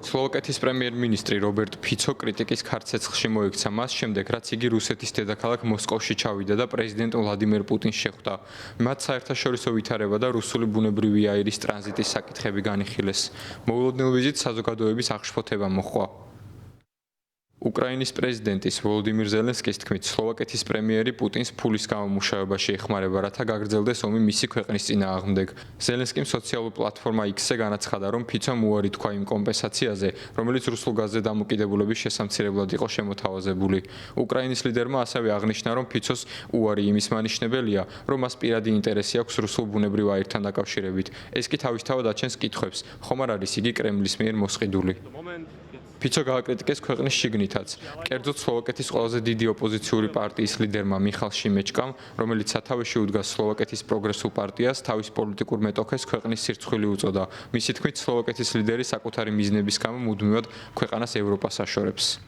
სლოვაკეთის პრემიერ-მინისტრი რობერტ ფიცო კრიტიკის ქარცეცხლში მოექცა მას შემდეგ, რაც იგი რუსეთის დედაქალაქ მოსკოვში ჩავიდა და პრეზიდენტ ვლადიმერ პუტინს შეხვდა. მათ საერთაშორისო ვითარება და რუსული ბუნებრივი აირის ტრანზიტის საკითხები განიხილეს. მოულოდნელ ვიზიტს საზოგადოების აღშფოთება მოჰყვა. უკრაინის პრეზიდენტის ვოლოდიმირ ზელენსკის თქმით, სლოვაკეთის პრემიერი პუტინს ფულის გამომუშავებაში ეხმარება, რათა გაგრძელდეს ომი მისი ქვეყნის წინააღმდეგ. ზელენსკიმ სოციალურ პლატფორმა X-ზე განაცხადა, რომ ფიცომ უარი თქვა იმ კომპენსაციაზე, რომელიც რუსულ გაზზე დამოკიდებულების შესამცირებლად იყო შემოთავაზებული. უკრაინის ლიდერმა ასევე აღნიშნა, რომ ფიცოს უარი იმის მანიშნებელია, რომ მას პირადი ინტერესი აქვს რუსულ ბუნებრივ აირთან დაკავშირებით. ეს კი თავისთავად აჩენს კითხვებს, ხომ არ არის იგი კრემლის მიერ მოსყიდული. ფიცო გააკრიტიკეს ქვეყნის შიგნითაც. კერძოდ სლოვაკეთის ყველაზე დიდი ოპოზიციური პარტიის ლიდერმა მიხალ შიმეჩკამ, რომელიც სათავეში უდგას სლოვაკეთის პროგრესულ პარტიას, თავის პოლიტიკურ მეტოქეს ქვეყნის სირცხვილი უწოდა. მისი თქმით, სლოვაკეთის ლიდერი საკუთარი მიზნების გამო მუდმივად ქვეყანას ევროპას აშორებს.